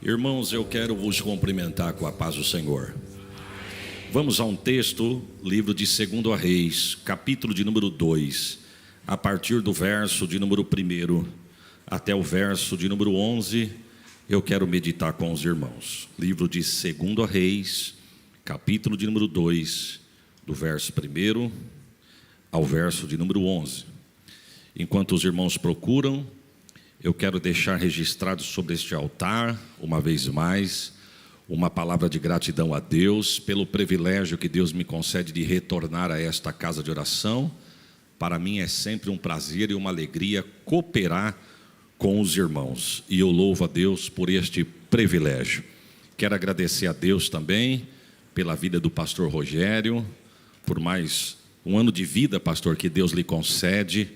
Irmãos, eu quero vos cumprimentar com a paz do Senhor. Vamos a um texto, livro de 2 Reis, capítulo de número 2, a partir do verso de número 1 até o verso de número 11, eu quero meditar com os irmãos. Livro de 2 Reis, capítulo de número 2, do verso 1 ao verso de número 11. Enquanto os irmãos procuram, eu quero deixar registrado sobre este altar, uma vez mais, uma palavra de gratidão a Deus pelo privilégio que Deus me concede de retornar a esta casa de oração. Para mim é sempre um prazer e uma alegria cooperar com os irmãos, e eu louvo a Deus por este privilégio. Quero agradecer a Deus também pela vida do pastor Rogério, por mais um ano de vida, pastor, que Deus lhe concede.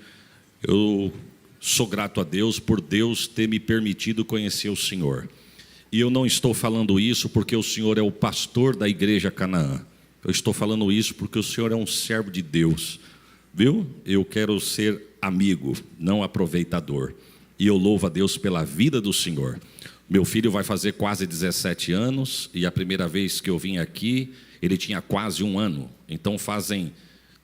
Eu sou grato a Deus por Deus ter me permitido conhecer o Senhor. E eu não estou falando isso porque o Senhor é o pastor da igreja Canaã. Eu estou falando isso porque o Senhor é um servo de Deus. Viu? Eu quero ser amigo, não aproveitador. E eu louvo a Deus pela vida do Senhor. Meu filho vai fazer quase 17 anos. E a primeira vez que eu vim aqui, ele tinha quase 1 ano. Então fazem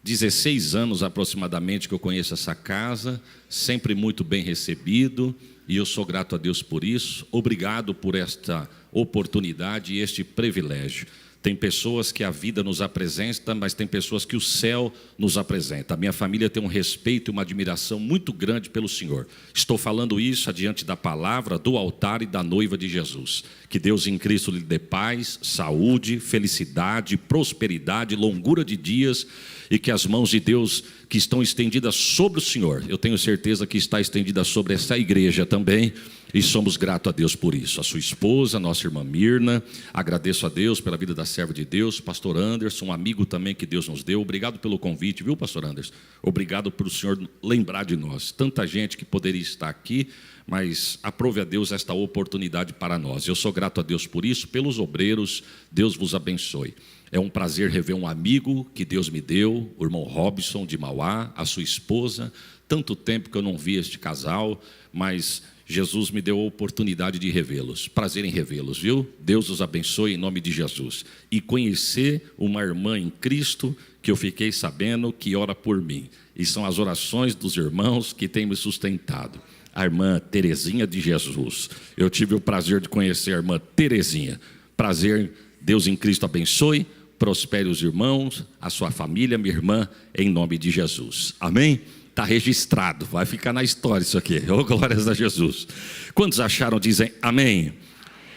16 anos aproximadamente que eu conheço essa casa, sempre muito bem recebido, e eu sou grato a Deus por isso. Obrigado por esta oportunidade e este privilégio. Tem pessoas que a vida nos apresenta, mas tem pessoas que o céu nos apresenta. A minha família tem um respeito e uma admiração muito grande pelo Senhor. Estou falando isso adiante da palavra, do altar e da noiva de Jesus. Que Deus em Cristo lhe dê paz, saúde, felicidade, prosperidade, longura de dias, e que as mãos de Deus que estão estendidas sobre o Senhor, eu tenho certeza que está estendida sobre essa igreja também, e somos gratos a Deus por isso. A sua esposa, nossa irmã Mirna, agradeço a Deus pela vida da serva de Deus, pastor Anderson, um amigo também que Deus nos deu. Obrigado pelo convite, viu, pastor Anderson? Obrigado por o Senhor lembrar de nós. Tanta gente que poderia estar aqui, mas aprove a Deus esta oportunidade para nós. Eu sou grato a Deus por isso, pelos obreiros. Deus vos abençoe. É um prazer rever um amigo que Deus me deu, o irmão Robson de Mauá, a sua esposa. Tanto tempo que eu não vi este casal, mas Jesus me deu a oportunidade de revê-los. Prazer em revê-los, viu? Deus os abençoe em nome de Jesus. E conhecer uma irmã em Cristo que eu fiquei sabendo que ora por mim. E são as orações dos irmãos que têm me sustentado. A irmã Terezinha de Jesus. Eu tive o prazer de conhecer a irmã Terezinha. Prazer, Deus em Cristo abençoe, prospere os irmãos, a sua família, minha irmã, em nome de Jesus. Amém? Está registrado, vai ficar na história isso aqui. Oh, glórias a Jesus. Quantos acharam, dizem amém?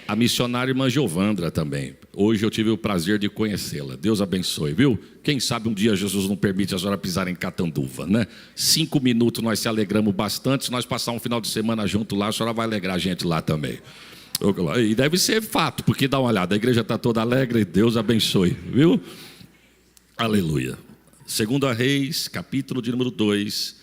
A missionária irmã Giovandra também. Hoje eu tive o prazer de conhecê-la. Deus abençoe, viu? Quem sabe um dia Jesus não permite a senhora pisar em Catanduva, né? 5 minutos nós se alegramos bastante. Se nós passar um final de semana junto lá, a senhora vai alegrar a gente lá também. E deve ser fato, porque dá uma olhada, a igreja está toda alegre. Deus abençoe, viu? Aleluia. 2 Reis, capítulo de número 2,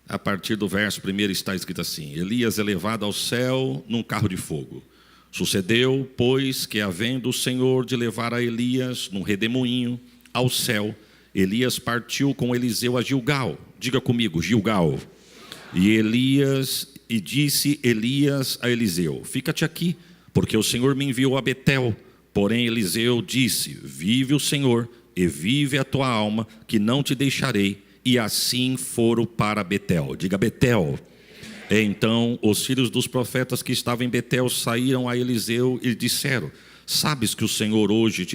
a partir do verso 1 está escrito assim: Elias é levado ao céu num carro de fogo. Sucedeu, pois, que havendo o Senhor de levar a Elias num redemoinho ao céu, Elias partiu com Eliseu a Gilgal. Diga comigo, Gilgal. E disse Elias a Eliseu: fica-te aqui, porque o Senhor me enviou a Betel. Porém Eliseu disse: vive o Senhor, e vive a tua alma, que não te deixarei. E assim foram para Betel. Diga Betel. Então os filhos dos profetas que estavam em Betel saíram a Eliseu e disseram: sabes que o Senhor hoje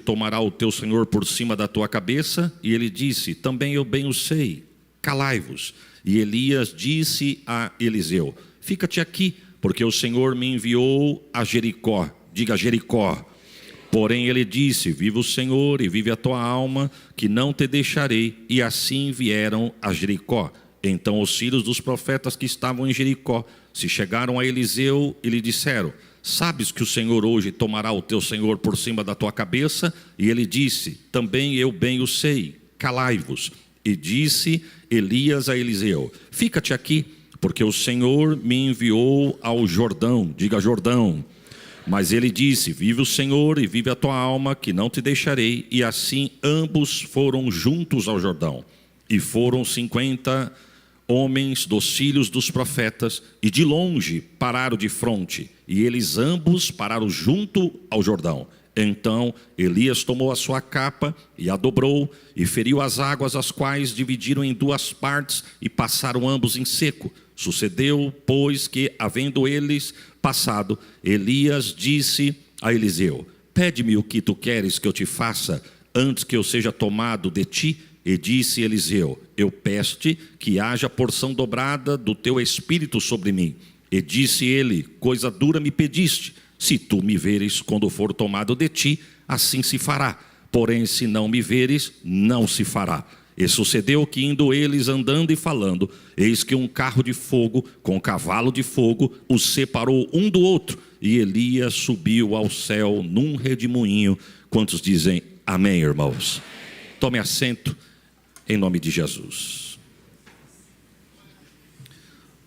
tomará o teu senhor por cima da tua cabeça? E ele disse: também eu bem o sei, calai-vos. E Elias disse a Eliseu: fica-te aqui, porque o Senhor me enviou a Jericó. Diga Jericó. Porém ele disse: vive o Senhor e vive a tua alma, que não te deixarei. E assim vieram a Jericó. Então os filhos dos profetas que estavam em Jericó se chegaram a Eliseu e lhe disseram: sabes que o Senhor hoje tomará o teu senhor por cima da tua cabeça? E ele disse: também eu bem o sei, calai-vos. E disse Elias a Eliseu: fica-te aqui, porque o Senhor me enviou ao Jordão. Diga Jordão. Mas ele disse: vive o Senhor e vive a tua alma, que não te deixarei. E assim ambos foram juntos ao Jordão. E foram 50 homens dos filhos dos profetas, e de longe pararam de fronte, e eles ambos pararam junto ao Jordão. Então Elias tomou a sua capa e a dobrou, e feriu as águas, as quais dividiram em duas partes, e passaram ambos em seco. Sucedeu, pois, que, havendo eles passado, Elias disse a Eliseu: pede-me o que tu queres que eu te faça, antes que eu seja tomado de ti. E disse Eliseu: eu peço-te que haja porção dobrada do teu espírito sobre mim. E disse ele: coisa dura me pediste. Se tu me veres quando for tomado de ti, assim se fará. Porém, se não me veres, não se fará. E sucedeu que, indo eles andando e falando, eis que um carro de fogo com cavalo de fogo os separou um do outro. E Elias subiu ao céu num redemoinho. Quantos dizem amém, irmãos? Tome assento em nome de Jesus.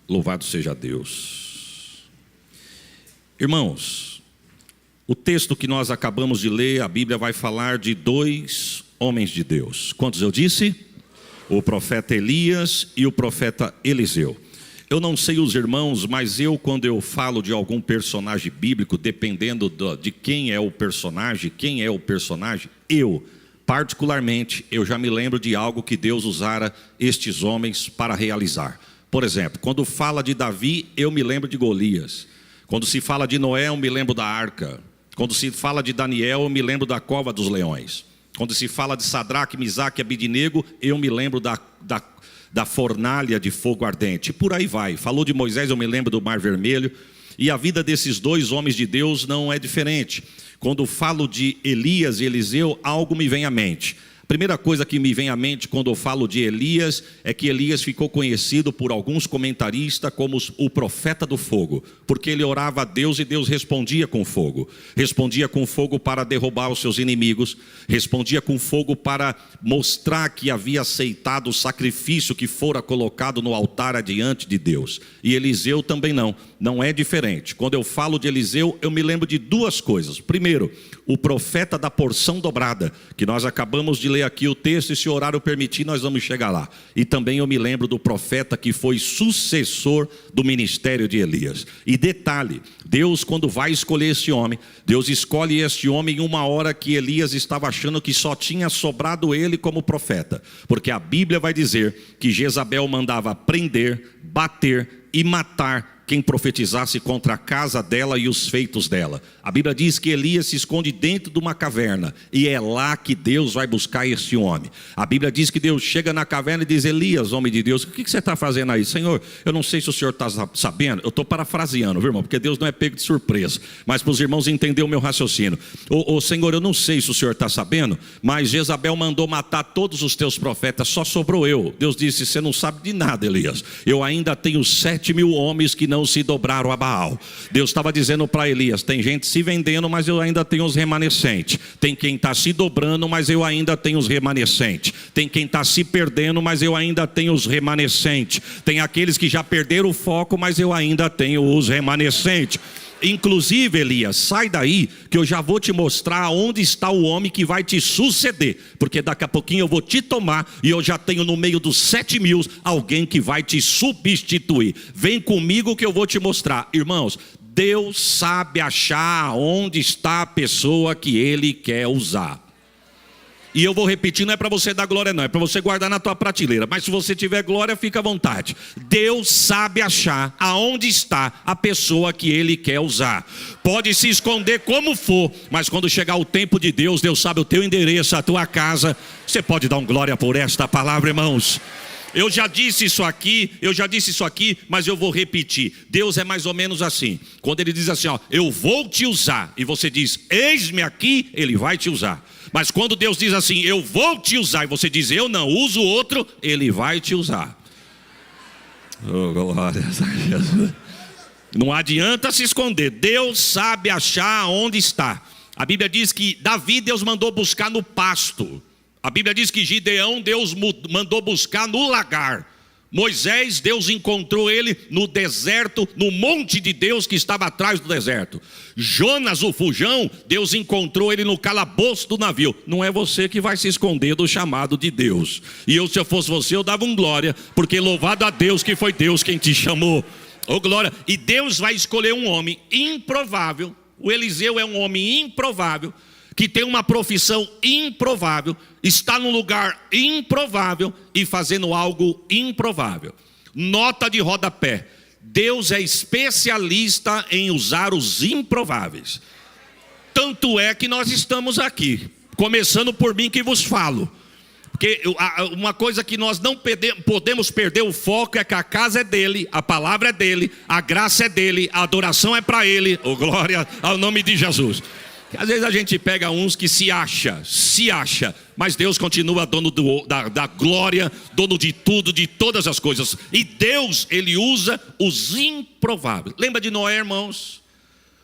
Louvado seja Deus. Irmãos, o texto que nós acabamos de ler, a Bíblia vai falar de dois homens de Deus. Quantos eu disse? O profeta Elias e o profeta Eliseu. Eu não sei os irmãos, mas quando eu falo de algum personagem bíblico, dependendo de quem é o personagem, particularmente, eu já me lembro de algo que Deus usara estes homens para realizar. Por exemplo, quando fala de Davi, eu me lembro de Golias. Quando se fala de Noé, eu me lembro da arca. Quando se fala de Daniel, eu me lembro da cova dos leões. Quando se fala de Sadraque, Misaque e Abidnego, eu me lembro da fornalha de fogo ardente. E por aí vai. Falou de Moisés, eu me lembro do Mar Vermelho. E a vida desses dois homens de Deus não é diferente. Quando falo de Elias e Eliseu, algo me vem à mente. A primeira coisa que me vem à mente quando eu falo de Elias é que Elias ficou conhecido por alguns comentaristas como o profeta do fogo, porque ele orava a Deus e Deus respondia com fogo. Respondia com fogo para derrubar os seus inimigos, respondia com fogo para mostrar que havia aceitado o sacrifício que fora colocado no altar adiante de Deus. E Eliseu também não é diferente. Quando eu falo de Eliseu, eu me lembro de duas coisas. Primeiro, o profeta da porção dobrada, que nós acabamos de ler aqui o texto, e se o horário permitir nós vamos chegar lá. E também eu me lembro do profeta que foi sucessor do ministério de Elias. E detalhe, Deus, quando vai escolher esse homem, Deus escolhe este homem em uma hora que Elias estava achando que só tinha sobrado ele como profeta, porque a Bíblia vai dizer que Jezabel mandava prender, bater e matar quem profetizasse contra a casa dela e os feitos dela. A Bíblia diz que Elias se esconde dentro de uma caverna, e é lá que Deus vai buscar esse homem. A Bíblia diz que Deus chega na caverna e diz: Elias, homem de Deus, o que você está fazendo aí? Senhor, eu não sei se o senhor está sabendo, eu estou parafraseando, viu, irmão, porque Deus não é pego de surpresa, mas para os irmãos entenderem o meu raciocínio. Senhor, eu não sei se o senhor está sabendo, mas Jezabel mandou matar todos os teus profetas, só sobrou eu. Deus disse: você não sabe de nada, Elias, eu ainda tenho 7.000 homens que não se dobraram a Baal. Deus estava dizendo para Elias: tem gente se vendendo, mas eu ainda tenho os remanescentes. Tem quem está se dobrando, mas eu ainda tenho os remanescentes. Tem quem está se perdendo, mas eu ainda tenho os remanescentes. Tem aqueles que já perderam o foco, mas eu ainda tenho os remanescentes. Inclusive, Elias, sai daí que eu já vou te mostrar onde está o homem que vai te suceder, porque daqui a pouquinho eu vou te tomar e eu já tenho no meio dos 7.000 alguém que vai te substituir. Vem comigo que eu vou te mostrar. Irmãos, Deus sabe achar onde está a pessoa que Ele quer usar. E eu vou repetir, não é para você dar glória não, é para você guardar na tua prateleira. Mas se você tiver glória, fica à vontade. Deus sabe achar aonde está a pessoa que Ele quer usar. Pode se esconder como for, mas quando chegar o tempo de Deus, Deus sabe o teu endereço, a tua casa. Você pode dar um glória por esta palavra, irmãos? Eu já disse isso aqui, mas eu vou repetir. Deus é mais ou menos assim. Quando Ele diz assim, eu vou te usar, e você diz, eis-me aqui, Ele vai te usar. Mas quando Deus diz assim, eu vou te usar, e você diz, eu não uso o outro, Ele vai te usar. Oh, glória a Jesus. Não adianta se esconder. Deus sabe achar onde está. A Bíblia diz que Davi, Deus mandou buscar no pasto. A Bíblia diz que Gideão, Deus mandou buscar no lagar. Moisés, Deus encontrou ele no deserto, no monte de Deus que estava atrás do deserto. Jonas, o fujão, Deus encontrou ele no calabouço do navio. Não é você que vai se esconder do chamado de Deus. E eu, se eu fosse você, eu dava um glória, porque louvado a Deus que foi Deus quem te chamou. Oh glória. E Deus vai escolher um homem improvável. O Eliseu é um homem improvável, que tem uma profissão improvável, está num lugar improvável e fazendo algo improvável. Nota de rodapé: Deus é especialista em usar os improváveis. Tanto é que nós estamos aqui, começando por mim que vos falo. Porque uma coisa que nós não podemos perder o foco é que a casa é dele, a palavra é dele, a graça é dele, a adoração é para ele. Oh, glória ao nome de Jesus. Às vezes a gente pega uns que se acha, mas Deus continua dono da glória, dono de tudo, de todas as coisas. E Deus, ele usa os improváveis. Lembra de Noé, irmãos?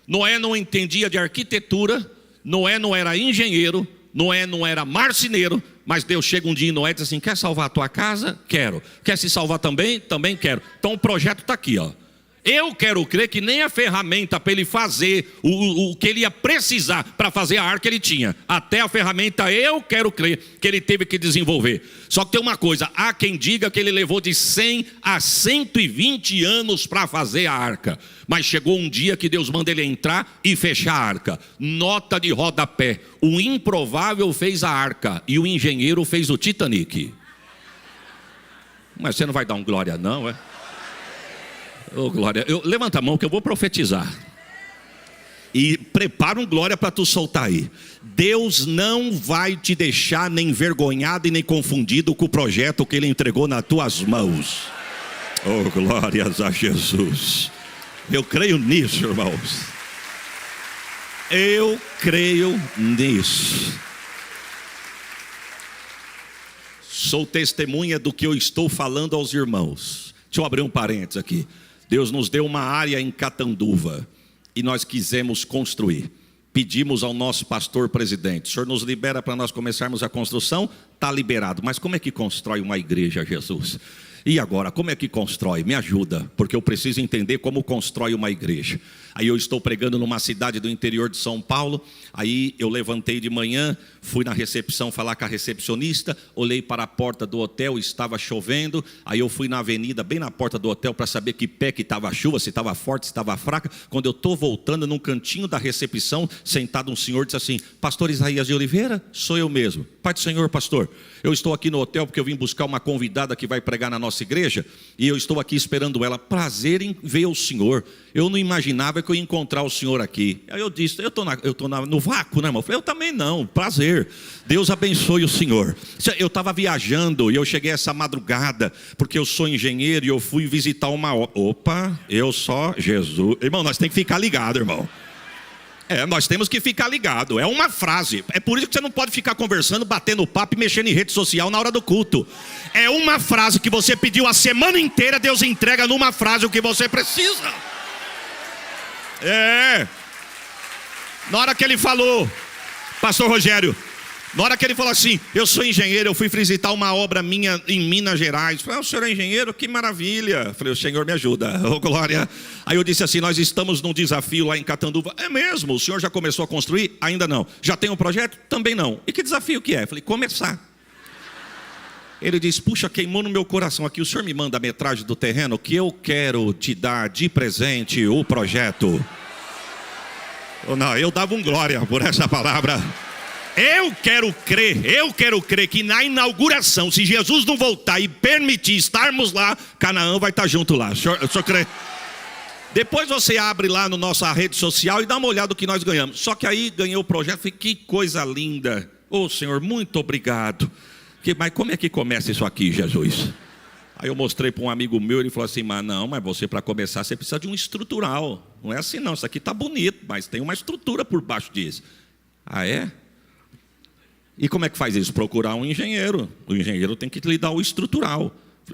Noé não entendia de arquitetura, Noé não era engenheiro, Noé não era marceneiro, mas Deus chega um dia em Noé e diz assim: quer salvar a tua casa? Quero. Quer se salvar também? Também quero. Então o projeto está aqui, ó. Eu quero crer que nem a ferramenta para ele fazer o que ele ia precisar para fazer a arca ele tinha. Até a ferramenta eu quero crer que ele teve que desenvolver. Só que tem uma coisa: há quem diga que ele levou de 100 a 120 anos para fazer a arca. Mas chegou um dia que Deus manda ele entrar e fechar a arca. Nota de rodapé: o improvável fez a arca e o engenheiro fez o Titanic. Mas você não vai dar um glória não, é? Oh, glória. Levanta a mão que eu vou profetizar. E prepara um glória para tu soltar aí. Deus não vai te deixar nem envergonhado e nem confundido com o projeto que ele entregou nas tuas mãos. Oh, glórias a Jesus. Eu creio nisso, irmãos. Eu creio nisso. Sou testemunha do que eu estou falando aos irmãos. Deixa eu abrir um parênteses aqui. Deus nos deu uma área em Catanduva e nós quisemos construir. Pedimos ao nosso pastor presidente: o senhor nos libera para nós começarmos a construção? Está liberado. Mas como é que constrói uma igreja, Jesus? E agora, como é que constrói? Me ajuda, porque eu preciso entender como constrói uma igreja. Aí eu estou pregando numa cidade do interior de São Paulo. Aí eu levantei de manhã, fui na recepção falar com a recepcionista, olhei para a porta do hotel, estava chovendo. Aí eu fui na avenida, bem na porta do hotel, para saber que pé que estava a chuva, se estava forte, se estava fraca. Quando eu estou voltando, num cantinho da recepção, sentado um senhor, disse assim: pastor Isaías de Oliveira? Sou eu mesmo. Pai do Senhor, pastor, eu estou aqui no hotel porque eu vim buscar uma convidada que vai pregar na nossa igreja, e eu estou aqui esperando ela. Prazer em ver o senhor. Eu não imaginava que eu ia encontrar o senhor aqui. Aí eu disse: eu estou no vácuo, né, irmão? Eu falei: eu também não, prazer, Deus abençoe o senhor. Eu estava viajando e eu cheguei essa madrugada, porque eu sou engenheiro e eu fui visitar uma obra. Opa, eu só, Jesus. Irmão, nós temos que ficar ligado, irmão. Nós temos que ficar ligado. É uma frase. É por isso que você não pode ficar conversando, batendo papo e mexendo em rede social na hora do culto. É uma frase que você pediu a semana inteira, Deus entrega numa frase o que você precisa. Na hora que ele falou, pastor Rogério, na hora que ele falou assim: eu sou engenheiro, eu fui visitar uma obra minha em Minas Gerais. Eu falei: o senhor é engenheiro? Que maravilha. Eu falei: o Senhor me ajuda, oh glória. Aí eu disse assim: nós estamos num desafio lá em Catanduva. É mesmo? O senhor já começou a construir? Ainda não. Já tem um projeto? Também não. E que desafio que é? Eu falei: começar. Ele disse: puxa, queimou no meu coração aqui. O senhor me manda a metragem do terreno que eu quero te dar de presente o projeto. Não, eu dava um glória por essa palavra. Eu quero crer que na inauguração, se Jesus não voltar e permitir estarmos lá, Canaã vai estar junto lá. O senhor crê? Depois você abre lá na nossa rede social e dá uma olhada no que nós ganhamos. Só que aí ganhei o projeto, falei: que coisa linda. Ô Senhor, muito obrigado. Mas como é que começa isso aqui, Jesus? Aí eu mostrei para um amigo meu, ele falou assim: mas você para começar, você precisa de um estrutural. Não é assim não, isso aqui está bonito, mas tem uma estrutura por baixo disso. Ah, é? E como é que faz isso? Procurar um engenheiro. O engenheiro tem que lhe dar o estrutural.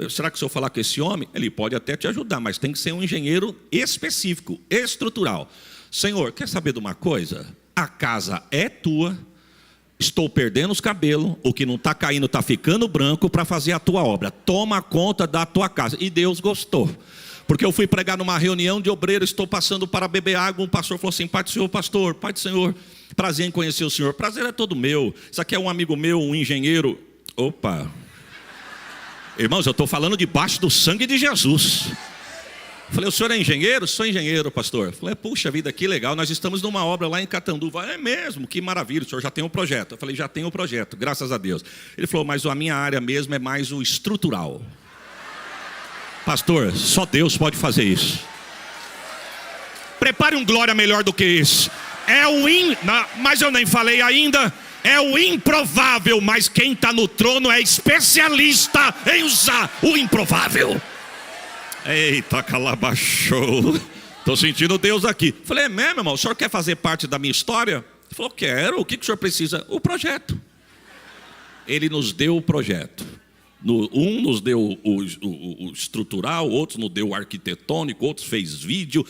Será que se eu falar com esse homem, ele pode até te ajudar, mas tem que ser um engenheiro específico, estrutural. Senhor, quer saber de uma coisa? A casa é tua, Estou perdendo os cabelos, o que não está caindo está ficando branco para fazer a tua obra. Toma conta da tua casa. E Deus gostou. Porque eu fui pregar numa reunião de obreiros, estou passando para beber água. Um pastor falou assim: Pai do Senhor, pastor, Pai do Senhor, prazer em conhecer o Senhor. Prazer é todo meu. Isso aqui é um amigo meu, um engenheiro. Opa! Irmãos, eu estou falando debaixo do sangue de Jesus. Falei: o senhor é engenheiro? Sou engenheiro, pastor. Falei: puxa vida, que legal, nós estamos numa obra lá em Catanduva. É mesmo, que maravilha, o senhor já tem um projeto. Eu falei: já tenho um projeto, graças a Deus. Ele falou: mas a minha área mesmo é mais o estrutural. Pastor, só Deus pode fazer isso. Prepare um glória melhor do que esse. Mas eu nem falei ainda. É o improvável, mas quem está no trono é especialista em usar o improvável. Eita, calabachou. Estou sentindo Deus aqui. Falei: é mesmo, irmão? O senhor quer fazer parte da minha história? Ele falou: quero. O que o senhor precisa? O projeto. Ele nos deu o projeto. Um nos deu o estrutural, outros nos deu o arquitetônico, outros fez vídeo.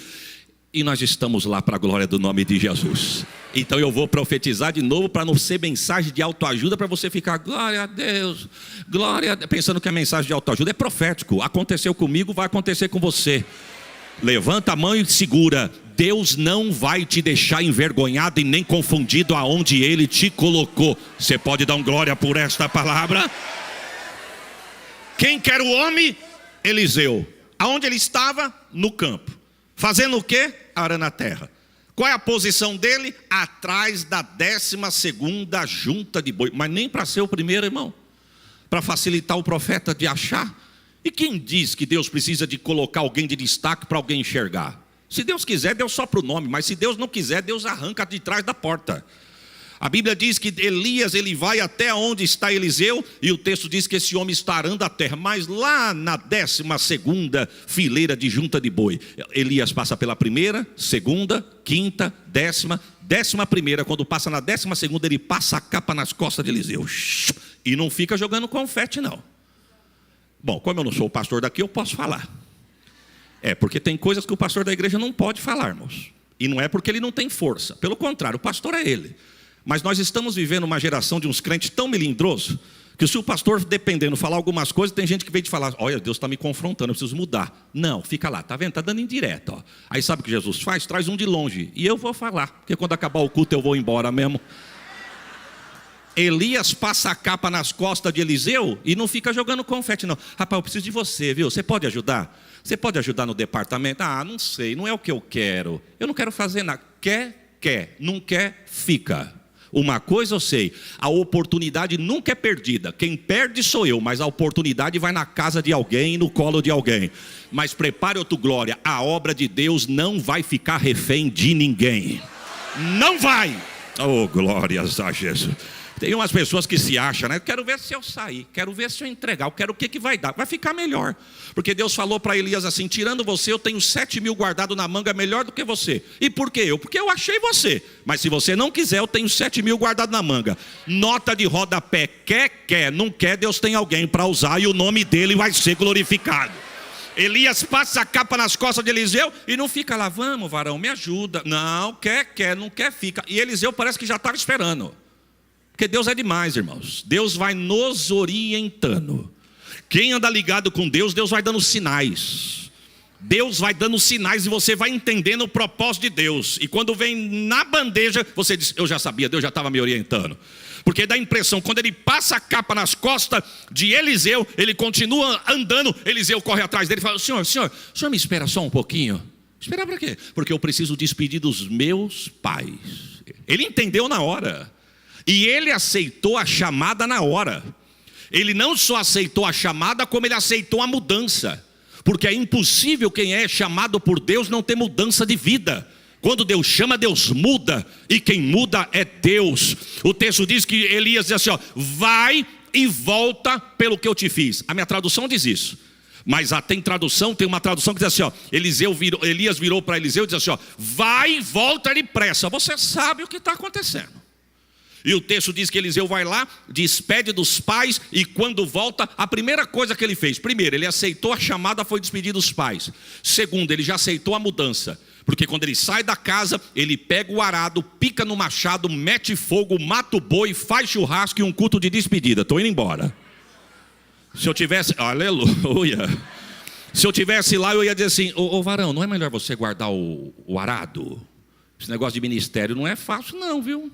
E nós estamos lá para a glória do nome de Jesus. Então eu vou profetizar de novo para não ser mensagem de autoajuda, para você ficar glória a Deus, glória a Deus, pensando que a mensagem de autoajuda é profético. Aconteceu comigo, vai acontecer com você. Levanta a mão e segura. Deus não vai te deixar envergonhado e nem confundido aonde Ele te colocou. Você pode dar um glória por esta palavra? Quem quer o homem? Eliseu. Aonde ele estava? No campo. Fazendo o quê? Arando a terra. Qual é a posição dele? Atrás da 12ª junta de boi. Mas nem para ser o primeiro, irmão. Para facilitar o profeta de achar. E quem diz que Deus precisa de colocar alguém de destaque para alguém enxergar? Se Deus quiser, Deus sopra o nome. Mas se Deus não quiser, Deus arranca de trás da porta. A Bíblia diz que Elias, ele vai até onde está Eliseu, e o texto diz que esse homem está arando a terra. Mas lá na 12ª fileira de junta de boi, Elias passa pela primeira, segunda, quinta, 11ª. Quando passa na 12ª, ele passa a capa nas costas de Eliseu. E não fica jogando confete, não. Bom, como eu não sou o pastor daqui, eu posso falar. Porque tem coisas que o pastor da igreja não pode falar, irmãos. E não é porque ele não tem força. Pelo contrário, o pastor é ele. Mas nós estamos vivendo uma geração de uns crentes tão melindrosos, que se o pastor, dependendo, falar algumas coisas, tem gente que veio de falar: olha, Deus está me confrontando, eu preciso mudar. Não, fica lá, tá vendo? Está dando indireta, ó. Aí sabe o que Jesus faz? Traz um de longe, e eu vou falar, porque quando acabar o culto eu vou embora mesmo. Elias passa a capa nas costas de Eliseu e não fica jogando confete, não. Rapaz, eu preciso de você, viu? Você pode ajudar? Você pode ajudar no departamento? Ah, não sei, não é o que eu quero. Eu não quero fazer nada. Quer. Não quer, fica. Uma coisa eu sei: a oportunidade nunca é perdida. Quem perde sou eu, mas a oportunidade vai na casa de alguém, no colo de alguém. Mas prepare a tua glória. A obra de Deus não vai ficar refém de ninguém. Não vai. Oh, glórias a Jesus. Tem umas pessoas que se acham, né? Quero ver se eu sair, quero ver se eu entregar, eu quero o que vai dar. Vai ficar melhor. Porque Deus falou para Elias assim: tirando você, eu tenho 7.000 guardado na manga melhor do que você. E por quê? Porque eu achei você. Mas se você não quiser, eu tenho 7.000 guardado na manga. Nota de rodapé: quer, não quer, Deus tem alguém para usar e o nome dele vai ser glorificado. Elias passa a capa nas costas de Eliseu e não fica lá: vamos, varão, me ajuda. Não, quer, não quer, fica. E Eliseu parece que já estava esperando. Porque Deus é demais, irmãos. Deus vai nos orientando. Quem anda ligado com Deus, Deus vai dando sinais. Deus vai dando sinais e você vai entendendo o propósito de Deus. E quando vem na bandeja, você diz: eu já sabia, Deus já estava me orientando. Porque dá a impressão, quando ele passa a capa nas costas de Eliseu, ele continua andando, Eliseu corre atrás dele e fala: senhor me espera só um pouquinho. Esperar para quê? Porque eu preciso despedir dos meus pais. Ele entendeu na hora. E ele aceitou a chamada na hora. Ele não só aceitou a chamada, como ele aceitou a mudança. Porque é impossível quem é chamado por Deus não ter mudança de vida. Quando Deus chama, Deus muda. E quem muda é Deus. O texto diz que Elias diz assim: ó, vai e volta pelo que eu te fiz. A minha tradução diz isso. Mas tem uma tradução que diz assim: ó, Elias virou para Eliseu e diz assim: ó, vai e volta depressa. Você sabe o que está acontecendo. E o texto diz que Eliseu vai lá, despede dos pais, e quando volta, a primeira coisa que ele fez: primeiro, ele aceitou a chamada, foi despedir dos pais. Segundo, ele já aceitou a mudança. Porque quando ele sai da casa, ele pega o arado, pica no machado, mete fogo, mata o boi, faz churrasco e um culto de despedida. Estou indo embora. Se eu tivesse, aleluia. Se eu tivesse lá, eu ia dizer assim: ô varão, não é melhor você guardar o arado? Esse negócio de ministério não é fácil não, viu?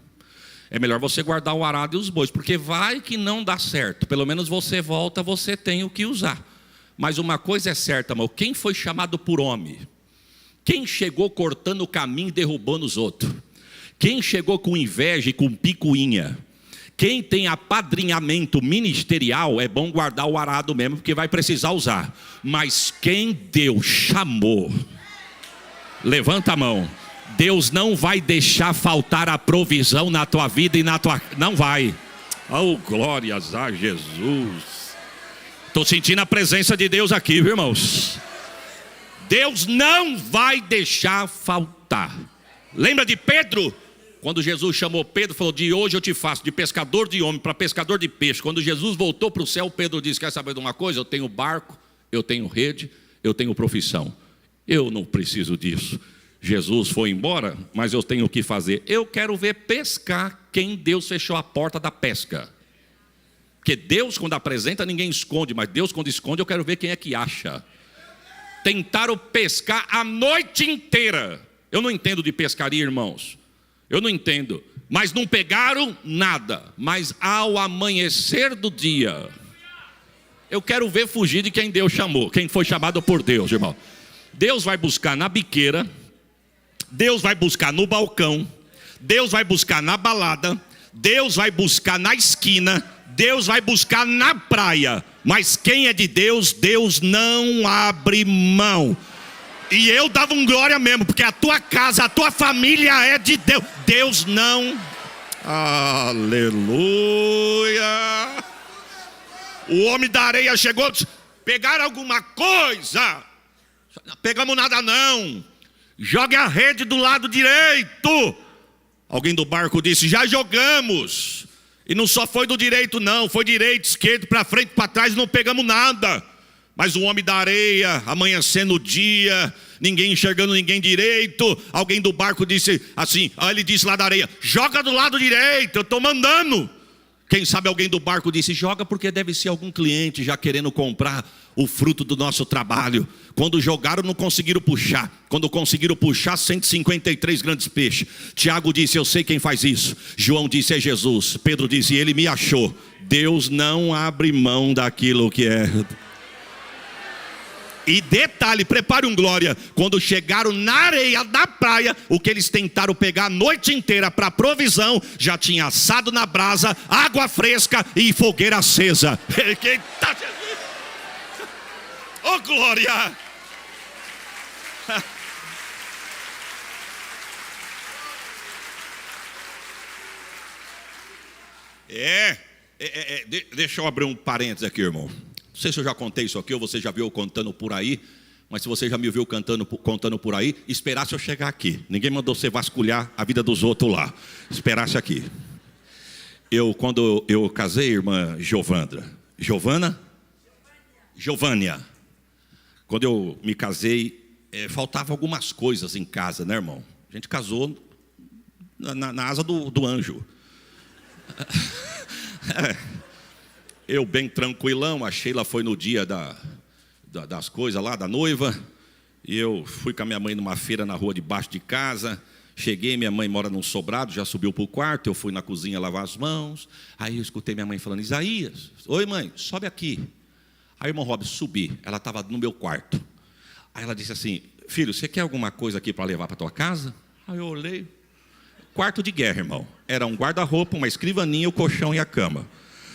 É melhor você guardar o arado e os bois, porque vai que não dá certo. Pelo menos você volta, você tem o que usar. Mas uma coisa é certa, irmão: quem foi chamado por homem? Quem chegou cortando o caminho e derrubando os outros? Quem chegou com inveja e com picuinha? Quem tem apadrinhamento ministerial, é bom guardar o arado mesmo, porque vai precisar usar. Mas quem Deus chamou, levanta a mão. Deus não vai deixar faltar a provisão na tua vida e na tua... Não vai. Oh, glórias a Jesus. Estou sentindo a presença de Deus aqui, viu, irmãos? Deus não vai deixar faltar. Lembra de Pedro? Quando Jesus chamou Pedro, falou: de hoje eu te faço de pescador de homem para pescador de peixe. Quando Jesus voltou para o céu, Pedro disse: quer saber de uma coisa? Eu tenho barco, eu tenho rede, eu tenho profissão. Eu não preciso disso. Jesus foi embora, mas eu tenho o que fazer. Eu quero ver pescar quem Deus fechou a porta da pesca. Porque Deus, quando apresenta, ninguém esconde. Mas Deus, quando esconde, eu quero ver quem é que acha. Tentaram pescar a noite inteira. Eu não entendo de pescaria, irmãos. Eu não entendo. Mas não pegaram nada. Mas ao amanhecer do dia, eu quero ver fugir de quem Deus chamou. Quem foi chamado por Deus, irmão. Deus vai buscar na biqueira. Deus vai buscar no balcão. Deus vai buscar na balada. Deus vai buscar na esquina. Deus vai buscar na praia. Mas quem é de Deus, Deus não abre mão. E eu dava um glória mesmo, porque a tua casa, a tua família é de Deus. Deus não. Aleluia. O homem da areia chegou, disse: pegaram alguma coisa? Não pegamos nada não. Jogue a rede do lado direito. Alguém do barco disse: já jogamos. E não só foi do direito não, foi direito, esquerdo, para frente, para trás, não pegamos nada. Mas o homem da areia, amanhecendo o dia, ninguém enxergando ninguém direito. Alguém do barco disse assim, ele disse lá da areia: joga do lado direito, eu estou mandando. Quem sabe alguém do barco disse: joga porque deve ser algum cliente já querendo comprar o fruto do nosso trabalho. Quando jogaram, não conseguiram puxar. Quando conseguiram puxar, 153 grandes peixes. Tiago disse: eu sei quem faz isso. João disse: é Jesus. Pedro disse: ele me achou. Deus não abre mão daquilo que é. E detalhe, prepare um glória: quando chegaram na areia da praia, o que eles tentaram pegar a noite inteira para provisão, já tinha assado na brasa, água fresca e fogueira acesa. Eita Jesus! Oh glória! Deixa eu abrir um parênteses aqui, irmão. Não sei se eu já contei isso aqui ou você já viu eu contando por aí. Mas se você já me viu contando por aí, esperasse eu chegar aqui. Ninguém mandou você vasculhar a vida dos outros lá. Esperasse aqui. Quando eu casei, irmã Giovânia. Quando eu me casei, faltavam algumas coisas em casa, né, irmão? A gente casou na asa do anjo. Eu bem tranquilão, a Sheila foi no dia das coisas lá, da noiva. E eu fui com a minha mãe numa feira na rua debaixo de casa. Cheguei, minha mãe mora num sobrado, já subiu para o quarto. Eu fui na cozinha lavar as mãos. Aí eu escutei minha mãe falando: Isaías, oi mãe, sobe aqui. Aí o irmão Rob, subi, ela estava no meu quarto. Aí ela disse assim: filho, você quer alguma coisa aqui para levar para tua casa? Aí eu olhei, quarto de guerra, irmão. Era um guarda-roupa, uma escrivaninha, o colchão e a cama.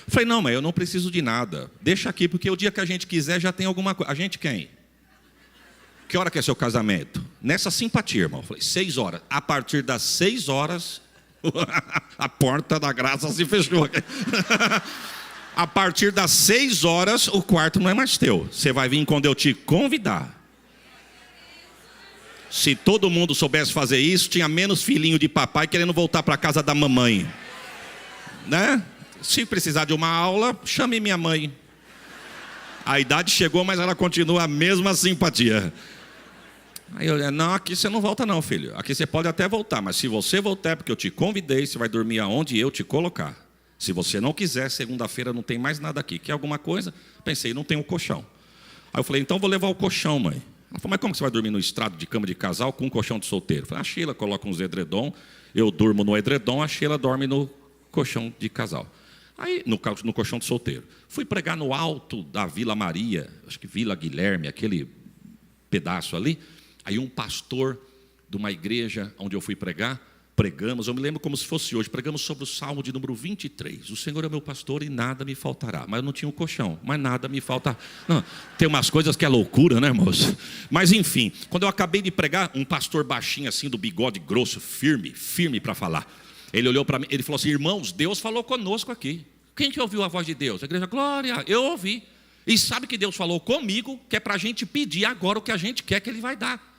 Falei: não, mãe, eu não preciso de nada. Deixa aqui, porque o dia que a gente quiser já tem alguma coisa. A gente quem? Que hora que é seu casamento? Nessa simpatia, irmão. Falei: 6 horas. A partir das 6 horas, a porta da graça se fechou. A partir das 6 horas, o quarto não é mais teu. Você vai vir quando eu te convidar. Se todo mundo soubesse fazer isso, tinha menos filhinho de papai querendo voltar para a casa da mamãe. Né? Se precisar de uma aula, chame minha mãe. A idade chegou, mas ela continua a mesma simpatia. Aí eu, não, aqui você não volta não, filho. Aqui você pode até voltar, mas se você voltar é porque eu te convidei, você vai dormir aonde eu te colocar. Se você não quiser, segunda-feira não tem mais nada aqui. Quer alguma coisa? Pensei, não tem um colchão. Aí eu falei, então vou levar o colchão, mãe. Ela falou, mas como que você vai dormir no estrado de cama de casal com um colchão de solteiro? Eu falei, a Sheila coloca uns edredom, eu durmo no edredom, a Sheila dorme no colchão de casal. Aí, no colchão de solteiro. Fui pregar no alto da Vila Maria, acho que Vila Guilherme, aquele pedaço ali. Aí um pastor de uma igreja onde eu fui pregar, pregamos, eu me lembro como se fosse hoje, pregamos sobre o Salmo de número 23. O Senhor é meu pastor e nada me faltará. Mas eu não tinha um colchão, mas nada me falta. Não, tem umas coisas que é loucura, né, moço? Mas enfim, quando eu acabei de pregar, um pastor baixinho assim, do bigode grosso, firme para falar. Ele olhou para mim, ele falou assim, irmãos, Deus falou conosco aqui. Quem que ouviu a voz de Deus? A igreja, glória, eu ouvi. E sabe que Deus falou comigo, que é para a gente pedir agora o que a gente quer que Ele vai dar.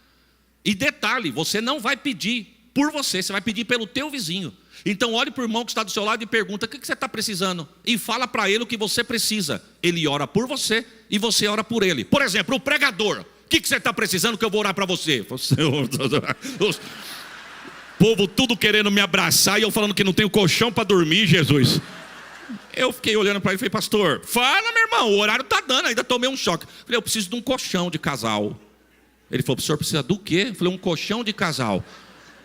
E detalhe, você não vai pedir por você vai pedir pelo teu vizinho. Então olhe para o irmão que está do seu lado e pergunta, o que você está precisando? E fala para ele o que você precisa. Ele ora por você e você ora por ele. Por exemplo, o pregador, o que você está precisando que eu vou orar para você? O povo tudo querendo me abraçar e eu falando que não tenho colchão para dormir, Jesus. Eu fiquei olhando para ele e falei, pastor, fala meu irmão, o horário está dando, ainda tomei um choque. Falei, eu preciso de um colchão de casal. Ele falou, o senhor precisa do quê? Eu falei, um colchão de casal.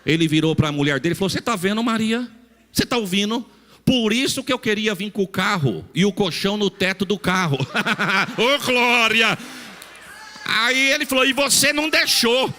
Ele virou para a mulher dele e falou, você está vendo, Maria? Você está ouvindo? Por isso que eu queria vir com o carro e o colchão no teto do carro. Ô glória! Aí ele falou, e você não deixou.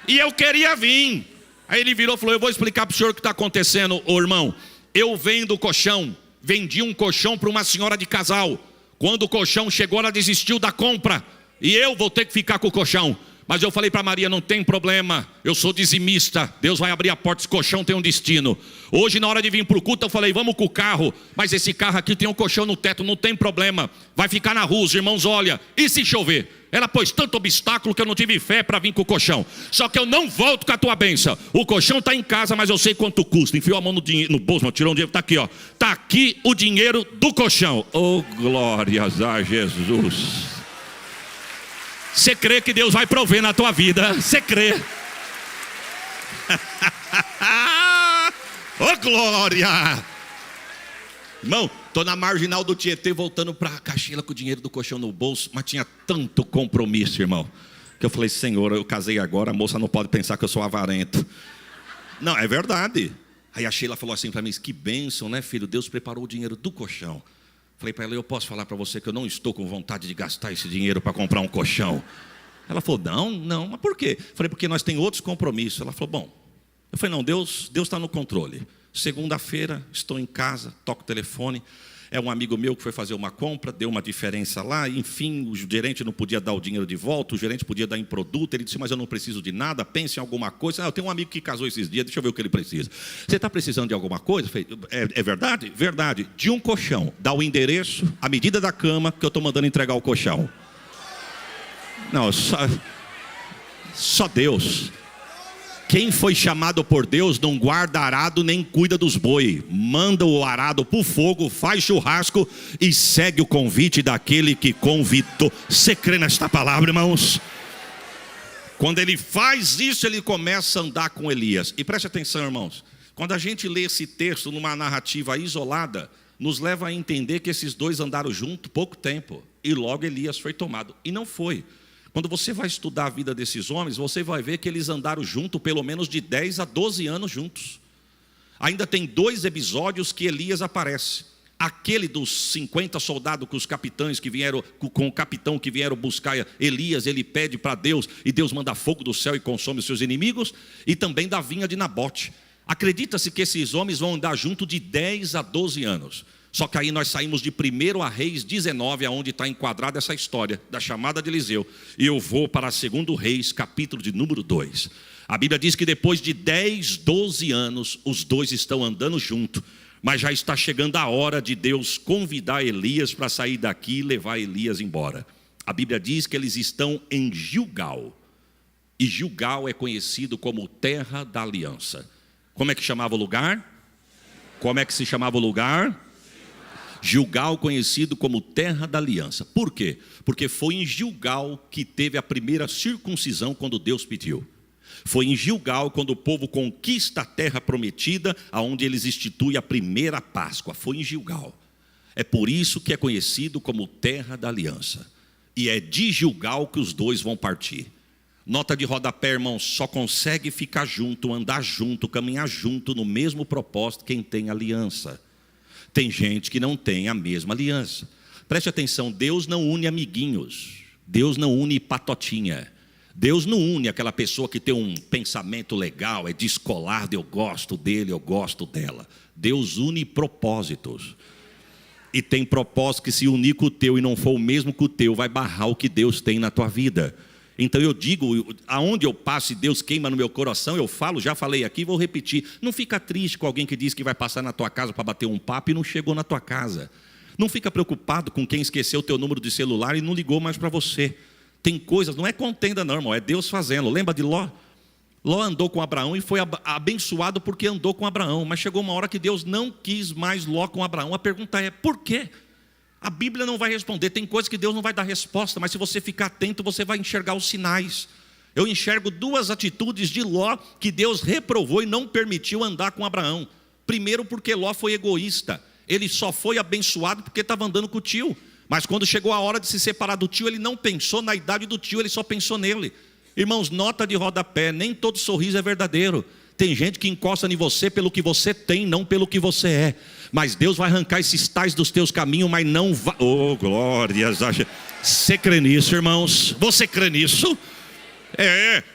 E eu queria vir. Aí ele virou e falou, eu vou explicar para o senhor o que está acontecendo, ô irmão. Eu vendo o colchão, vendi um colchão para uma senhora de casal. Quando o colchão chegou, ela desistiu da compra. E eu vou ter que ficar com o colchão. Mas eu falei para Maria, não tem problema, eu sou dizimista, Deus vai abrir a porta, esse colchão tem um destino. Hoje na hora de vir para o culto eu falei, vamos com o carro, mas esse carro aqui tem um colchão no teto, não tem problema, vai ficar na rua, os irmãos olha, e se chover? Ela pôs tanto obstáculo que eu não tive fé para vir com o colchão. Só que eu não volto com a tua bênção. O colchão está em casa, mas eu sei quanto custa. Enfiou a mão no bolso, tirou um dinheiro, está aqui, ó. Está aqui o dinheiro do colchão. Oh, glórias a Jesus. Você crê que Deus vai prover na tua vida? Você crê? Oh glória! Irmão, estou na marginal do Tietê voltando para a Caxila com o dinheiro do colchão no bolso. Mas tinha tanto compromisso, irmão, que eu falei, Senhor, eu casei agora, a moça não pode pensar que eu sou avarento. Não, é verdade. Aí a Sheila falou assim para mim, que bênção, né filho? Deus preparou o dinheiro do colchão. Falei para ela, eu posso falar para você que eu não estou com vontade de gastar esse dinheiro para comprar um colchão? Ela falou, não, mas por quê? Falei, porque nós temos outros compromissos. Ela falou, bom. Eu falei, não, Deus está no controle. Segunda-feira, estou em casa, toco o telefone. É um amigo meu que foi fazer uma compra, deu uma diferença lá. Enfim, o gerente não podia dar o dinheiro de volta, o gerente podia dar em produto. Ele disse, mas eu não preciso de nada, pense em alguma coisa. Eu tenho um amigo que casou esses dias, deixa eu ver o que ele precisa. Você está precisando de alguma coisa? Falei, é verdade? Verdade. De um colchão, dá o endereço, a medida da cama, que eu estou mandando entregar o colchão. Não, só Deus. Quem foi chamado por Deus não guarda arado nem cuida dos boi. Manda o arado para o fogo, faz churrasco e segue o convite daquele que convidou. Você crê nesta palavra, irmãos? Quando ele faz isso, ele começa a andar com Elias. E preste atenção, irmãos. Quando a gente lê esse texto numa narrativa isolada, nos leva a entender que esses dois andaram juntos pouco tempo. E logo Elias foi tomado. E não foi. Quando você vai estudar a vida desses homens, você vai ver que eles andaram juntos pelo menos de 10 a 12 anos juntos. Ainda tem 2 episódios que Elias aparece. Aquele dos 50 soldados com os capitães que vieram, com o capitão que vieram buscar Elias, ele pede para Deus, e Deus manda fogo do céu e consome os seus inimigos, e também da vinha de Nabote. Acredita-se que esses homens vão andar junto de 10 a 12 anos. Só que aí nós saímos de 1 Reis 19, aonde está enquadrada essa história da chamada de Eliseu. E eu vou para 2 Reis, capítulo de número 2. A Bíblia diz que depois de 10, 12 anos, os dois estão andando junto. Mas já está chegando a hora de Deus convidar Elias para sair daqui e levar Elias embora. A Bíblia diz que eles estão em Gilgal. E Gilgal é conhecido como Terra da Aliança. Como é que chamava o lugar? Como é que se chamava o lugar? Gilgal, conhecido como Terra da Aliança. Por quê? Porque foi em Gilgal que teve a primeira circuncisão quando Deus pediu. Foi em Gilgal, quando o povo conquista a terra prometida, aonde eles instituem a primeira Páscoa. Foi em Gilgal. É por isso que é conhecido como Terra da Aliança. E é de Gilgal que os dois vão partir. Nota de rodapé, irmão, só consegue ficar junto, andar junto, caminhar junto no mesmo propósito quem tem aliança. Tem gente que não tem a mesma aliança. Preste atenção, Deus não une amiguinhos. Deus não une patotinha. Deus não une aquela pessoa que tem um pensamento legal, é descolado, eu gosto dele, eu gosto dela. Deus une propósitos. E tem propósito que se unir com o teu e não for o mesmo que o teu, vai barrar o que Deus tem na tua vida. Então eu digo, aonde eu passo e Deus queima no meu coração, eu falo, já falei aqui, vou repetir. Não fica triste com alguém que diz que vai passar na tua casa para bater um papo e não chegou na tua casa. Não fica preocupado com quem esqueceu o teu número de celular e não ligou mais para você. Tem coisas, não é contenda não, irmão, é Deus fazendo. Lembra de Ló? Ló andou com Abraão e foi abençoado porque andou com Abraão. Mas chegou uma hora que Deus não quis mais Ló com Abraão. A pergunta é, por quê? A Bíblia não vai responder. Tem coisas que Deus não vai dar resposta, mas se você ficar atento, você vai enxergar os sinais. Eu enxergo duas atitudes de Ló que Deus reprovou e não permitiu andar com Abraão. Primeiro, porque Ló foi egoísta. Ele só foi abençoado porque estava andando com o tio. Mas quando chegou a hora de se separar do tio, ele não pensou na idade do tio, ele só pensou nele. Irmãos, nota de rodapé, nem todo sorriso é verdadeiro. Tem gente que encosta em você pelo que você tem, não pelo que você é. Mas Deus vai arrancar esses tais dos teus caminhos, mas não vai... Oh, glórias! Você crê nisso, irmãos? Você crê nisso?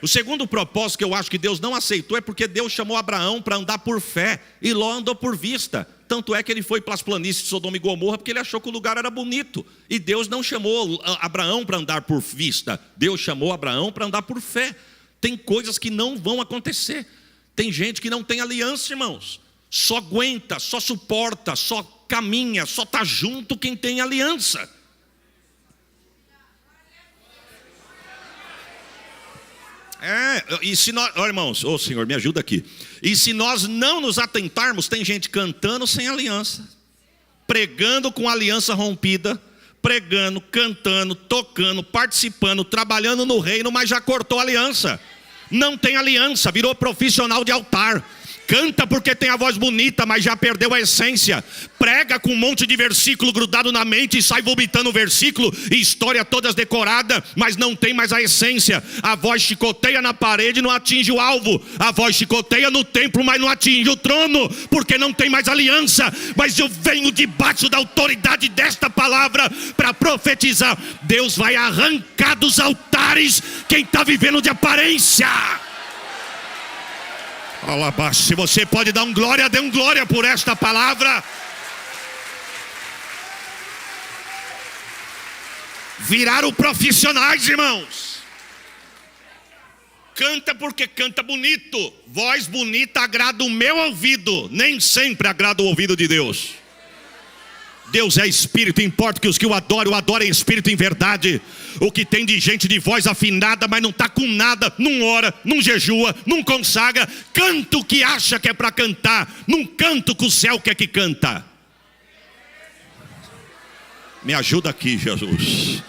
O segundo propósito que eu acho que Deus não aceitou é porque Deus chamou Abraão para andar por fé e Ló andou por vista. Tanto é que ele foi para as planícies de Sodoma e Gomorra porque ele achou que o lugar era bonito. E Deus não chamou Abraão para andar por vista. Deus chamou Abraão para andar por fé. Tem coisas que não vão acontecer. Tem gente que não tem aliança, irmãos. Só aguenta, só suporta, só caminha, só está junto quem tem aliança. E se nós, irmãos, Senhor, me ajuda aqui. E se nós não nos atentarmos, tem gente cantando sem aliança, pregando com aliança rompida, pregando, cantando, tocando, participando, trabalhando no reino, mas já cortou a aliança. Não tem aliança, virou profissional de altar. Canta porque tem a voz bonita, mas já perdeu a essência. Prega com um monte de versículo grudado na mente e sai vomitando o versículo e história todas decorada, mas não tem mais a essência. A voz chicoteia na parede e não atinge o alvo. A voz chicoteia no templo, mas não atinge o trono, porque não tem mais aliança. Mas eu venho debaixo da autoridade desta palavra para profetizar. Deus vai arrancar dos altares quem está vivendo de aparência. Alabaste, se você pode dar um glória, dê um glória por esta palavra. Viraram profissionais, irmãos. Canta porque canta bonito. Voz bonita agrada o meu ouvido, nem sempre agrada o ouvido de Deus. Deus é espírito, importa que os que o adorem em espírito e em verdade. O que tem de gente de voz afinada, mas não está com nada, não ora, não jejua, não consagra, canta o que acha que é para cantar, não canta o que o céu quer que canta. Me ajuda aqui, Jesus.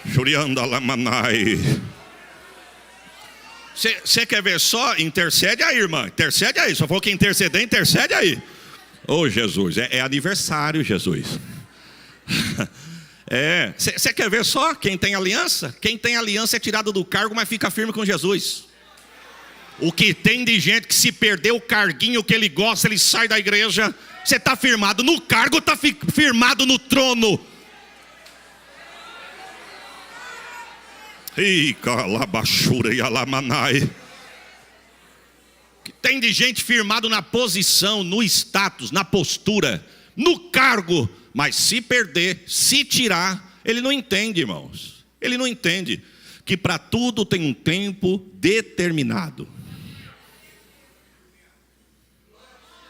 Jurianda Lamanai. Você quer ver só? Intercede aí, irmã, intercede aí. Só falou que interceder, intercede aí. Oh, Jesus, é aniversário, Jesus. Você quer ver só quem tem aliança? Quem tem aliança é tirado do cargo, mas fica firme com Jesus. O que tem de gente que se perdeu o carguinho que ele gosta, ele sai da igreja. Você está firmado no cargo, está firmado no trono. Ih, calabachura e alamanai. Tem de gente firmado na posição, no status, na postura, no cargo, mas se perder, se tirar, ele não entende, irmãos. Ele não entende que para tudo tem um tempo determinado.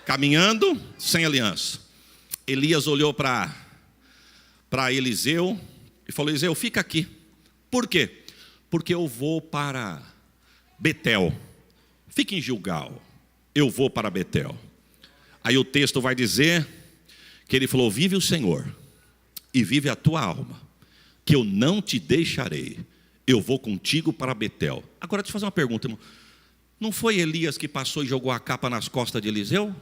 Caminhando sem aliança. Elias olhou para Eliseu e falou: Eliseu, fica aqui. Por quê? Porque eu vou para Betel. Fique em Gilgal, eu vou para Betel. Aí o texto vai dizer que ele falou: vive o Senhor e vive a tua alma, que eu não te deixarei eu vou contigo para Betel. Agora deixa eu fazer uma pergunta, irmão. Não foi Elias que passou e jogou a capa nas costas de Eliseu?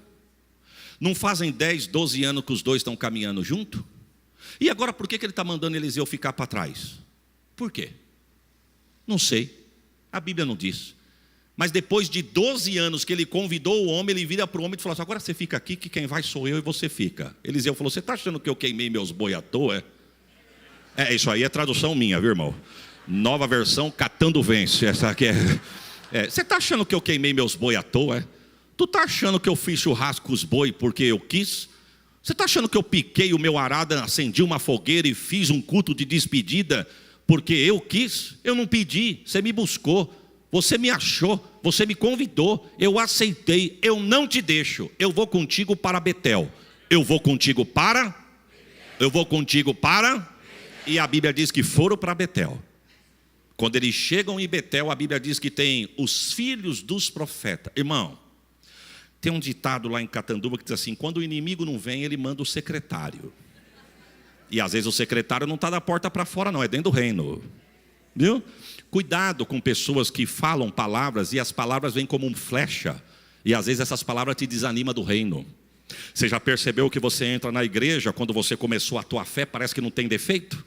Não fazem 10, 12 anos que os dois estão caminhando junto? E agora por que ele está mandando Eliseu ficar para trás? Por quê? Não sei, a Bíblia não diz. Mas depois de 12 anos que ele convidou o homem, ele vira para o homem e falou assim: agora você fica aqui, que quem vai sou eu e você fica. Eliseu falou: você está achando que eu queimei meus boi à toa? Isso aí é tradução minha, viu, irmão? Nova versão, catando vence. Essa aqui você está achando que eu queimei meus boi à toa? Tu está achando que eu fiz churrasco com os boi porque eu quis? Você está achando que eu piquei o meu arado, acendi uma fogueira e fiz um culto de despedida porque eu quis? Eu não pedi, você me buscou. Você me achou, você me convidou, eu aceitei, eu não te deixo, eu vou contigo para Betel. Eu vou contigo para? Eu vou contigo para? E a Bíblia diz que foram para Betel. Quando eles chegam em Betel, a Bíblia diz que tem os filhos dos profetas. Irmão, tem um ditado lá em Catanduva que diz assim: quando o inimigo não vem, ele manda o secretário. E às vezes o secretário não está da porta para fora não, é dentro do reino. Viu? Cuidado com pessoas que falam palavras e as palavras vêm como uma flecha. E às vezes essas palavras te desanimam do reino. Você já percebeu que você entra na igreja, quando você começou a tua fé, parece que não tem defeito?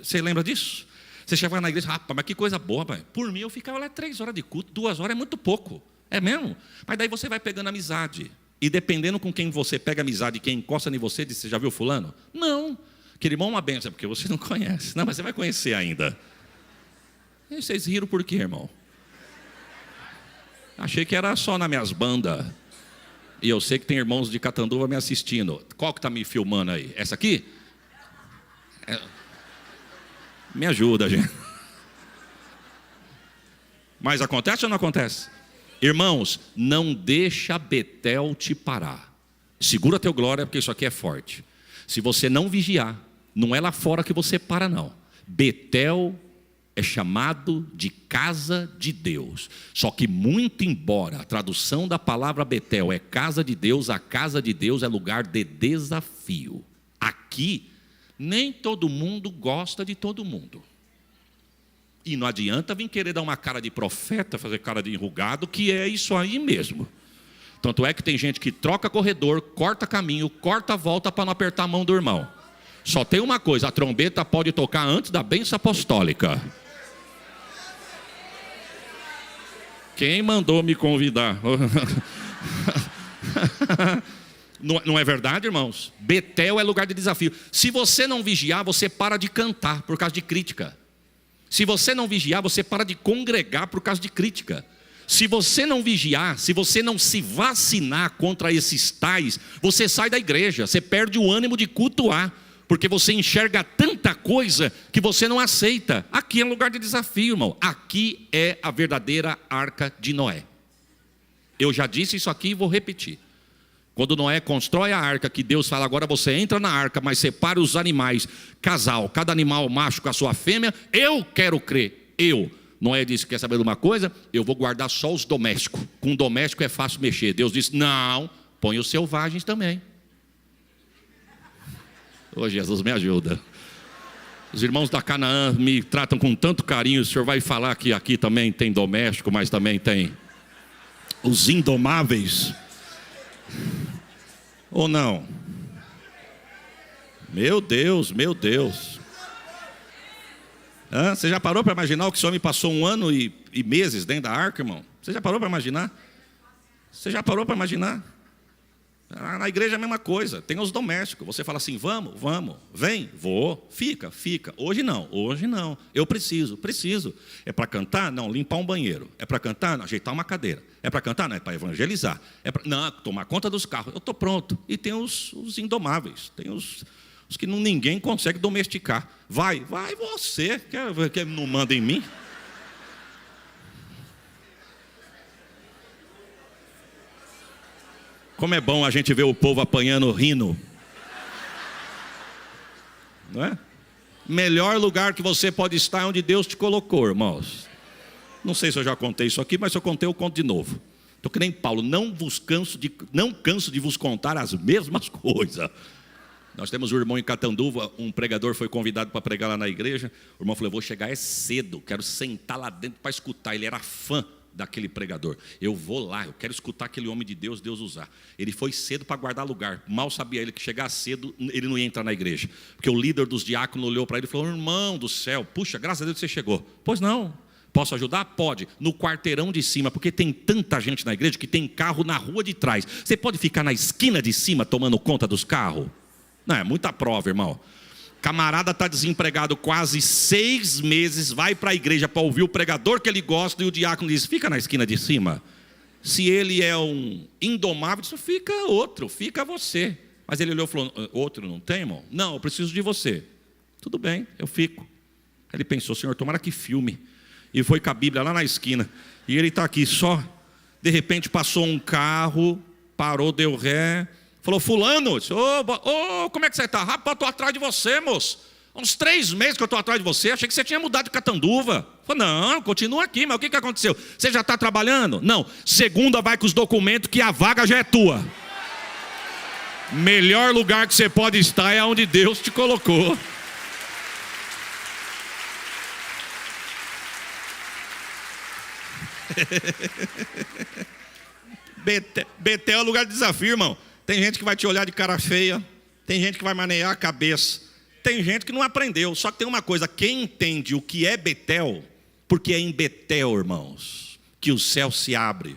Você lembra disso? Você chega na igreja: rapaz, mas que coisa boa, pai. Por mim eu ficava lá 3 horas de culto, 2 horas é muito pouco. É mesmo? Mas daí você vai pegando amizade. E dependendo com quem você pega amizade, quem encosta em você, diz: você já viu fulano? Não. Aquele irmão é uma benção, porque você não conhece. Não, mas você vai conhecer ainda. E vocês riram por quê, irmão? Achei que era só nas minhas bandas. E eu sei que tem irmãos de Catanduva me assistindo. Qual que está me filmando aí? Essa aqui? Me ajuda, gente. Mas acontece ou não acontece? Irmãos, não deixa Betel te parar. Segura teu glória, porque isso aqui é forte. Se você não vigiar, não é lá fora que você para não. Betel é chamado de casa de Deus. Só que muito embora a tradução da palavra Betel é casa de Deus, a casa de Deus é lugar de desafio. Aqui, nem todo mundo gosta de todo mundo. E não adianta vir querer dar uma cara de profeta, fazer cara de enrugado, que é isso aí mesmo. Tanto é que tem gente que troca corredor, corta caminho, corta a volta para não apertar a mão do irmão. Só tem uma coisa: a trombeta pode tocar antes da bênção apostólica. Quem mandou me convidar? Não é verdade, irmãos? Betel é lugar de desafio. Se você não vigiar, você para de cantar por causa de crítica. Se você não vigiar, você para de congregar por causa de crítica. Se você não vigiar, se você não se vacinar contra esses tais, você sai da igreja, você perde o ânimo de cultuar, porque você enxerga tanta coisa que você não aceita. Aqui é um lugar de desafio, irmão. Aqui é a verdadeira arca de Noé. Eu já disse isso aqui e vou repetir. Quando Noé constrói a arca, que Deus fala: agora você entra na arca, mas separa os animais, casal, cada animal macho com a sua fêmea. Eu quero crer, Noé disse: quer saber de uma coisa? Eu vou guardar só os domésticos. Com doméstico é fácil mexer. Deus disse: não, põe os selvagens também. Ô Jesus, me ajuda. Os irmãos da Canaã me tratam com tanto carinho. O senhor vai falar que aqui também tem doméstico, mas também tem os indomáveis. Ou não? Meu Deus, meu Deus. Você já parou para imaginar o que o senhor me passou 1 ano e meses dentro da arca, irmão? Você já parou para imaginar? Você já parou para imaginar? Na igreja é a mesma coisa, tem os domésticos. Você fala assim: vamos, vem, vou, fica. Hoje não, eu preciso. É para cantar? Não, limpar um banheiro. É para cantar? Não, ajeitar uma cadeira. É para cantar? Não, é para evangelizar. Não, tomar conta dos carros. Eu estou pronto. E tem os indomáveis, tem os que ninguém consegue domesticar. Vai você, que não manda em mim. Como é bom a gente ver o povo apanhando, rindo. Não é? Melhor lugar que você pode estar é onde Deus te colocou, irmãos. Não sei se eu já contei isso aqui, mas se eu contei, eu conto de novo. Estou que nem Paulo: não canso de vos contar as mesmas coisas. Nós temos um irmão em Catanduva, um pregador foi convidado para pregar lá na igreja. O irmão falou, eu vou chegar cedo, quero sentar lá dentro para escutar. Ele era fã daquele pregador. Eu vou lá, eu quero escutar aquele homem de Deus, Deus usar. Ele foi cedo para guardar lugar. Mal sabia ele que chegar cedo, ele não ia entrar na igreja. Porque o líder dos diáconos olhou para ele e falou, irmão do céu, puxa, graças a Deus que você chegou. Pois não, posso ajudar? Pode. No quarteirão de cima, porque tem tanta gente na igreja que tem carro na rua de trás. Você pode ficar na esquina de cima tomando conta dos carros? Não, é muita prova, irmão. Camarada está desempregado quase 6 meses, vai para a igreja para ouvir o pregador que ele gosta e o diácono diz, fica na esquina de cima. Se ele é um indomável, diz, fica outro, fica você. Mas ele olhou e falou, outro não tem, irmão? Não, eu preciso de você. Tudo bem, eu fico. Ele pensou, Senhor, tomara que filme. E foi com a Bíblia lá na esquina. E ele está aqui só. De repente passou um carro, parou, deu ré. Falou, fulano, como é que você está? Rapaz, eu estou atrás de você, moço. Há uns 3 meses que eu estou atrás de você. Achei que você tinha mudado de Catanduva. Falei, não, continua aqui, mas o que aconteceu? Você já está trabalhando? Não, segunda vai com os documentos que a vaga já é tua. Melhor lugar que você pode estar é onde Deus te colocou. Betel é lugar de desafio, irmão. Tem gente que vai te olhar de cara feia. Tem gente que vai manejar a cabeça. Tem gente que não aprendeu. Só que tem uma coisa, quem entende o que é Betel, porque é em Betel, irmãos, que o céu se abre.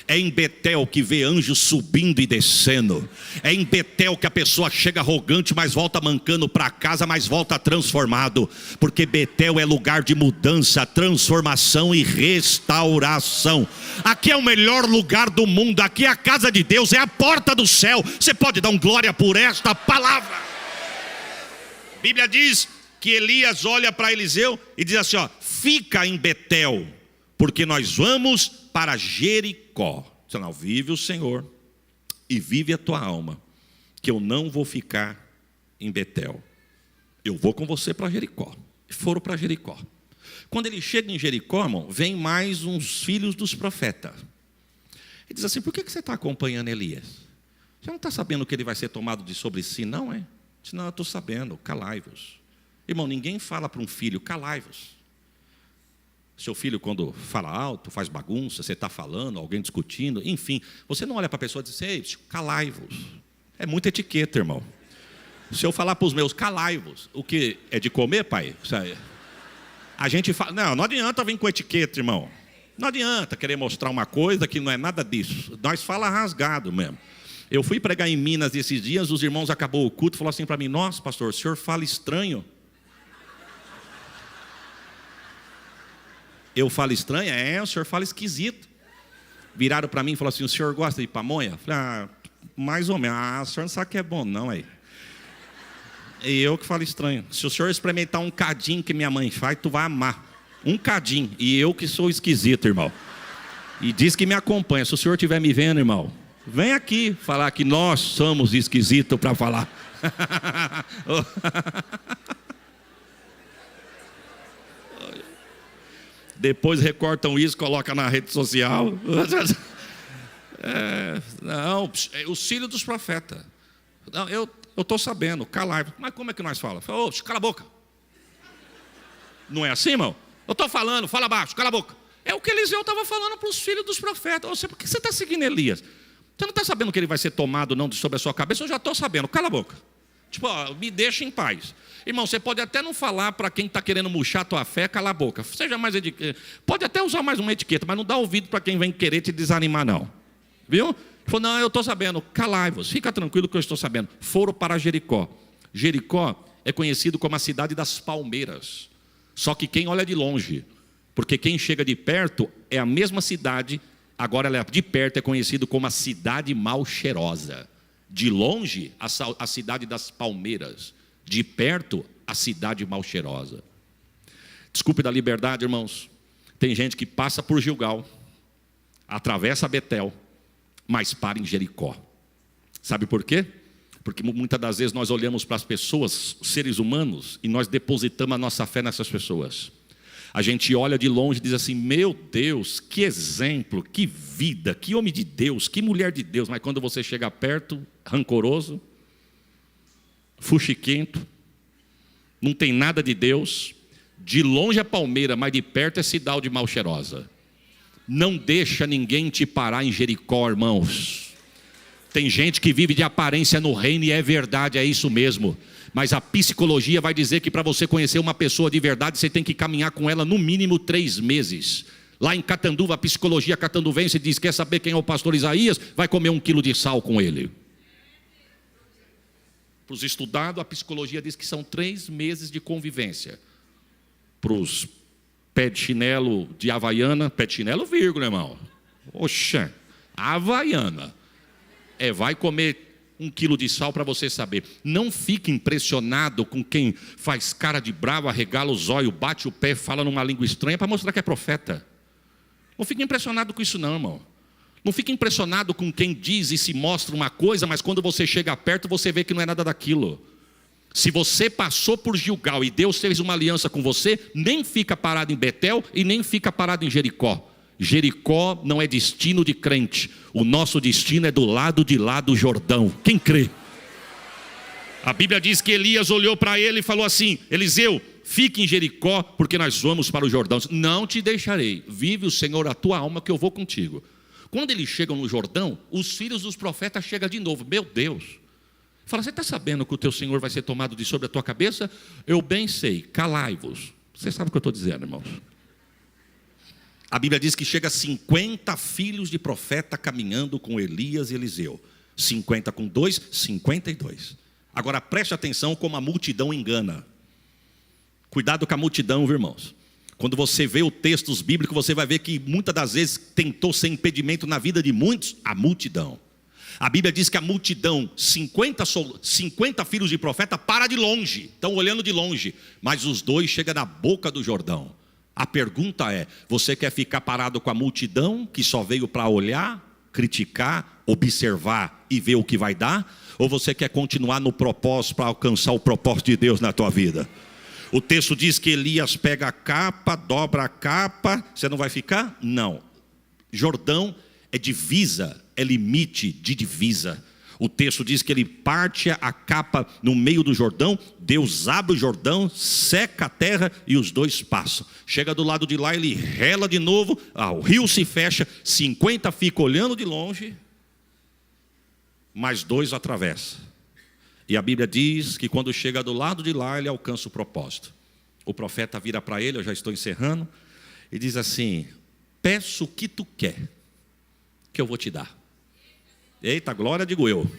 É em Betel que vê anjos subindo e descendo. É em Betel que a pessoa chega arrogante, mas volta mancando para casa, mas volta transformado. Porque Betel é lugar de mudança, transformação e restauração. Aqui é o melhor lugar do mundo. Aqui é a casa de Deus, é a porta do céu. Você pode dar um glória por esta palavra. A Bíblia diz que Elias olha para Eliseu e diz assim, fica em Betel, porque nós vamos para Jericó. Senão, vive o Senhor e vive a tua alma, que eu não vou ficar em Betel. Eu vou com você para Jericó. E foram para Jericó. Quando ele chega em Jericó, irmão, vem mais uns filhos dos profetas. Ele diz assim, por que você está acompanhando Elias? Você não está sabendo que ele vai ser tomado de sobre si, não é? Diz, não, eu estou sabendo, calai-vos. Irmão, ninguém fala para um filho, calai-vos. Seu filho, quando fala alto, faz bagunça, você está falando, alguém discutindo, enfim, você não olha para a pessoa e diz, ei, calai-vos. É muita etiqueta, irmão. Se eu falar para os meus, calai-vos, o que é de comer, pai? A gente fala, não adianta vir com etiqueta, irmão. Não adianta querer mostrar uma coisa que não é nada disso. Nós fala rasgado mesmo. Eu fui pregar em Minas esses dias, os irmãos acabou o culto, falou assim para mim, nossa, pastor, o senhor fala estranho. Eu falo estranho? O senhor fala esquisito. Viraram para mim e falaram assim, o senhor gosta de pamonha? Eu falei, mais ou menos. O senhor não sabe que é bom, não, aí. E eu que falo estranho. Se o senhor experimentar um cadinho que minha mãe faz, tu vai amar. Um cadinho. E eu que sou esquisito, irmão. E diz que me acompanha. Se o senhor estiver me vendo, irmão, vem aqui falar que nós somos esquisitos para falar. Depois recortam isso, colocam na rede social. Não, os filhos dos profetas. Não, eu estou sabendo, calai. Mas como é que nós falamos? Cala a boca. Não é assim, irmão? Eu estou falando, fala baixo, cala a boca. É o que Eliseu estava falando para os filhos dos profetas. Por que você está seguindo Elias? Você não está sabendo que ele vai ser tomado não sobre a sua cabeça? Eu já estou sabendo, cala a boca. Tipo, me deixa em paz. Irmão, você pode até não falar para quem está querendo murchar a tua fé, cala a boca. Seja mais pode até usar mais uma etiqueta, mas não dá ouvido para quem vem querer te desanimar, não. Viu? Ele falou, não, eu estou sabendo, calai-vos, fica tranquilo que eu estou sabendo. Foram para Jericó. Jericó é conhecido como a cidade das palmeiras. Só que quem olha de longe, porque quem chega de perto é a mesma cidade, agora ela de perto é conhecido como a cidade mal cheirosa. De longe, a cidade das palmeiras. De perto, a cidade mal cheirosa. Desculpe da liberdade, irmãos. Tem gente que passa por Gilgal, atravessa Betel, mas para em Jericó. Sabe por quê? Porque muitas das vezes nós olhamos para as pessoas, seres humanos, e nós depositamos a nossa fé nessas pessoas. A gente olha de longe e diz assim, meu Deus, que exemplo, que vida, que homem de Deus, que mulher de Deus. Mas quando você chega perto, rancoroso, fuxiquento, não tem nada de Deus. De longe é palmeira, mas de perto é cidade mal cheirosa. Não deixa ninguém te parar em Jericó, irmãos. Tem gente que vive de aparência no reino e é verdade, é isso mesmo. Mas a psicologia vai dizer que para você conhecer uma pessoa de verdade, você tem que caminhar com ela no mínimo 3 meses. Lá em Catanduva, a psicologia catanduvense diz: quer saber quem é o pastor Isaías? Vai comer 1 quilo de sal com ele. Para os estudados, a psicologia diz que são 3 meses de convivência. Para os pé de chinelo de Havaiana, pé de chinelo, vírgula, irmão. Oxa, Havaiana. Vai comer 1 quilo de sal para você saber. Não fique impressionado com quem faz cara de bravo, arregala os olhos, bate o pé, fala numa língua estranha para mostrar que é profeta. Não fique impressionado com isso não, irmão. Não fique impressionado com quem diz e se mostra uma coisa, mas quando você chega perto, você vê que não é nada daquilo. Se você passou por Gilgal e Deus fez uma aliança com você, nem fica parado em Betel e nem fica parado em Jericó. Jericó não é destino de crente. O nosso destino é do lado de lá do Jordão. Quem crê? A Bíblia diz que Elias olhou para ele e falou assim: Eliseu, fique em Jericó, porque nós vamos para o Jordão. Não te deixarei. Vive o Senhor a tua alma, que eu vou contigo. Quando eles chegam no Jordão, os filhos dos profetas chegam de novo. Meu Deus. Fala: você está sabendo que o teu Senhor vai ser tomado de sobre a tua cabeça? Eu bem sei, calai-vos. Você sabe o que eu estou dizendo, irmãos? A Bíblia diz que chega 50 filhos de profeta caminhando com Elias e Eliseu. 50 com 2, 52. Agora preste atenção como a multidão engana. Cuidado com a multidão, viu, irmãos? Quando você vê os textos bíblicos, você vai ver que muitas das vezes tentou ser impedimento na vida de muitos, a multidão. A Bíblia diz que a multidão, 50 filhos de profeta, para de longe, estão olhando de longe, mas os 2 chegam na boca do Jordão. A pergunta é: você quer ficar parado com a multidão, que só veio para olhar, criticar, observar e ver o que vai dar? Ou você quer continuar no propósito para alcançar o propósito de Deus na tua vida? O texto diz que Elias pega a capa, dobra a capa. Você não vai ficar? Não. Jordão é divisa, é limite de divisa. O texto diz que ele parte a capa no meio do Jordão. Deus abre o Jordão, seca a terra e os 2 passam. Chega do lado de lá, ele rela de novo, o rio se fecha, 50 ficam olhando de longe, mais 2 atravessam. E a Bíblia diz que quando chega do lado de lá, ele alcança o propósito. O profeta vira para ele, eu já estou encerrando, e diz assim: peço o que tu quer, que eu vou te dar. Eita, glória, digo eu.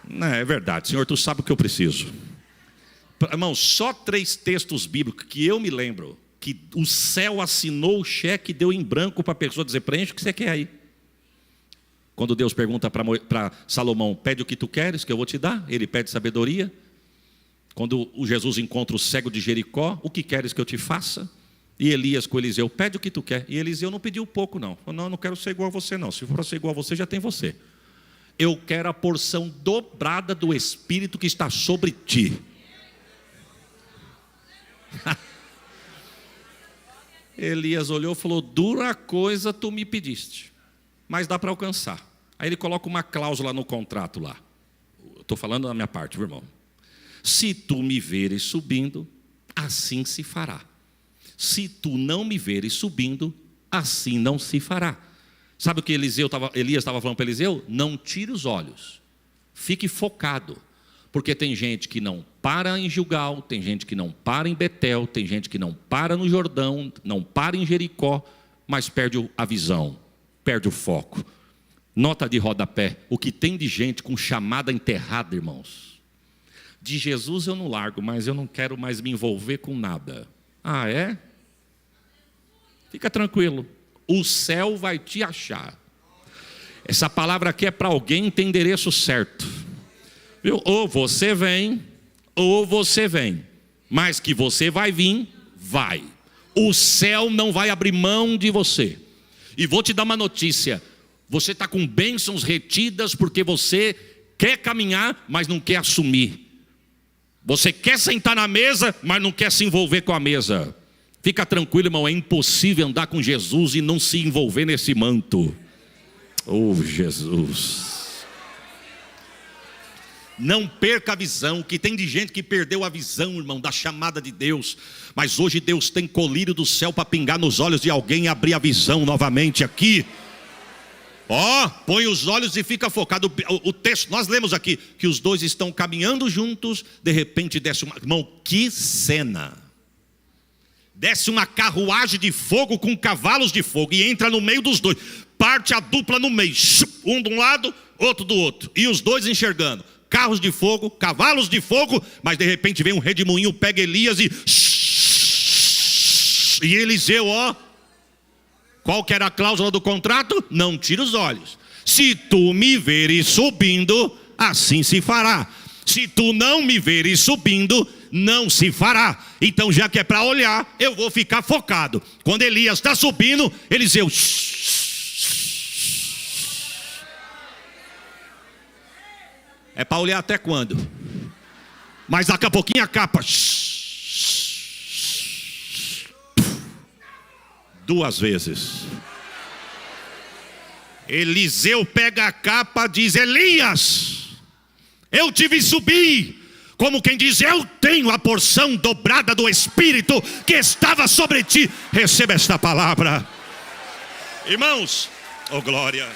Não, é verdade, Senhor, tu sabe o que eu preciso. Irmão, só 3 textos bíblicos que eu me lembro, que o céu assinou o cheque e deu em branco para a pessoa dizer: preenche o que você quer aí. Quando Deus pergunta para Salomão: pede o que tu queres, que eu vou te dar. Ele pede sabedoria. Quando o Jesus encontra o cego de Jericó: o que queres que eu te faça? E Elias com Eliseu: pede o que tu quer. E Eliseu não pediu pouco não. Falou: não quero ser igual a você não. Se for ser igual a você, já tem você. Eu quero a porção dobrada do Espírito que está sobre ti. Elias olhou e falou: dura coisa tu me pediste, mas dá para alcançar. Aí ele coloca uma cláusula no contrato lá. Estou falando da minha parte, meu irmão. Se tu me veres subindo, assim se fará. Se tu não me veres subindo, assim não se fará. Sabe o que Elias estava falando para Eliseu? Não tire os olhos, fique focado. Porque tem gente que não para em Gilgal, tem gente que não para em Betel, tem gente que não para no Jordão, não para em Jericó, mas perde a visão, perde o foco. Nota de rodapé: o que tem de gente com chamada enterrada, irmãos. De Jesus eu não largo, mas eu não quero mais me envolver com nada. Ah, é? Fica tranquilo, o céu vai te achar. Essa palavra aqui é para alguém que tem endereço certo. Viu? Ou você vem, mas que você vai vir, vai. O céu não vai abrir mão de você. E vou te dar uma notícia: você está com bênçãos retidas porque você quer caminhar, mas não quer assumir. Você quer sentar na mesa, mas não quer se envolver com a mesa. Fica tranquilo, irmão, é impossível andar com Jesus e não se envolver nesse manto. Oh, Jesus. Não perca a visão, que tem de gente que perdeu a visão, irmão, da chamada de Deus. Mas hoje Deus tem colírio do céu para pingar nos olhos de alguém e abrir a visão novamente aqui. Põe os olhos e fica focado. O texto, nós lemos aqui que os dois estão caminhando juntos. De repente desce uma, irmão, que cena. Desce uma carruagem de fogo com cavalos de fogo e entra no meio dos dois. Parte a dupla no meio, um de um lado, outro do outro. E os dois enxergando, carros de fogo, cavalos de fogo. Mas de repente vem um redemoinho, pega Elias e Eliseu, qual que era a cláusula do contrato? Não tira os olhos. Se tu me veres subindo, assim se fará. Se tu não me veres subindo, não se fará. Então, já que é para olhar, eu vou ficar focado. Quando Elias está subindo, Eliseu, é para olhar até quando? Mas daqui a pouquinho a capa, 2 vezes. Eliseu pega a capa, diz: Elias, eu te vi subir. Como quem diz: eu tenho a porção dobrada do Espírito que estava sobre ti. Receba esta palavra, irmãos. Oh glória.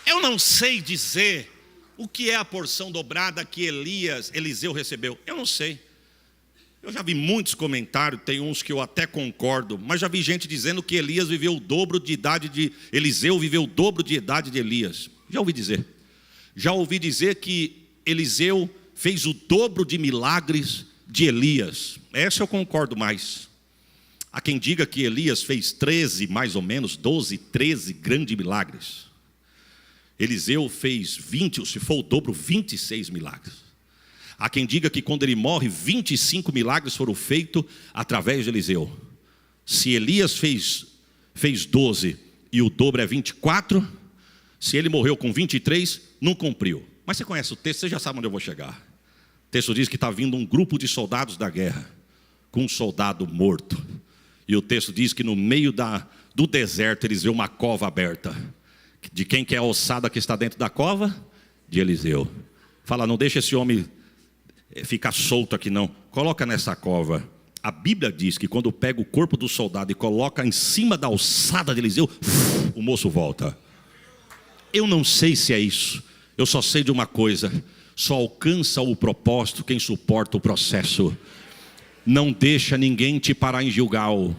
Eu não sei dizer o que é a porção dobrada que Eliseu recebeu. Eu não sei. Eu já vi muitos comentários, tem uns que eu até concordo, mas já vi gente dizendo que Elias viveu o dobro de idade de Eliseu, viveu o dobro de idade de Elias. Já ouvi dizer. Já ouvi dizer que Eliseu fez o dobro de milagres de Elias. Essa eu concordo mais. Há quem diga que Elias fez 13, mais ou menos, 12, 13 grandes milagres. Eliseu fez 20, se for o dobro, 26 milagres. Há quem diga que quando ele morre, 25 milagres foram feitos através de Eliseu. Se Elias fez 12 e o dobro é 24, se ele morreu com 23, não cumpriu. Mas você conhece o texto, você já sabe onde eu vou chegar. O texto diz que está vindo um grupo de soldados da guerra, com um soldado morto. E o texto diz que no meio do deserto eles vêem uma cova aberta. De quem que é a ossada que está dentro da cova? De Eliseu. Fala: não deixa esse homem ficar solto aqui não. Coloca nessa cova. A Bíblia diz que quando pega o corpo do soldado e coloca em cima da ossada de Eliseu, o moço volta. Eu não sei se é isso. Eu só sei de uma coisa: só alcança o propósito quem suporta o processo. Não deixa ninguém te parar em Gilgal.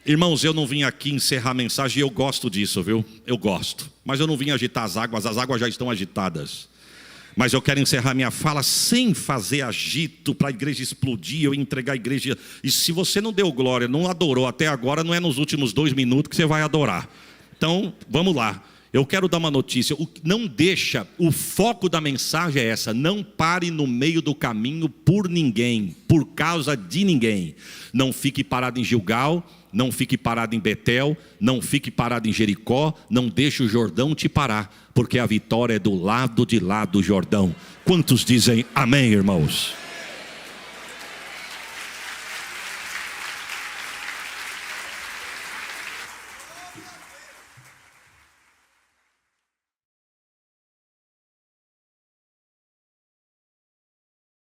Irmãos, eu não vim aqui encerrar a mensagem, e eu gosto disso, viu? Eu gosto. Mas eu não vim agitar as águas já estão agitadas. Mas eu quero encerrar minha fala sem fazer agito para a igreja explodir, eu entregar a igreja. E se você não deu glória, não adorou até agora, não é nos últimos 2 minutos que você vai adorar. Então, vamos lá. Eu quero dar uma notícia. Não deixa, o foco da mensagem é essa: não pare no meio do caminho por ninguém, por causa de ninguém. Não fique parado em Gilgal, não fique parado em Betel, não fique parado em Jericó, não deixe o Jordão te parar, porque a vitória é do lado de lá do Jordão. Quantos dizem amém, irmãos?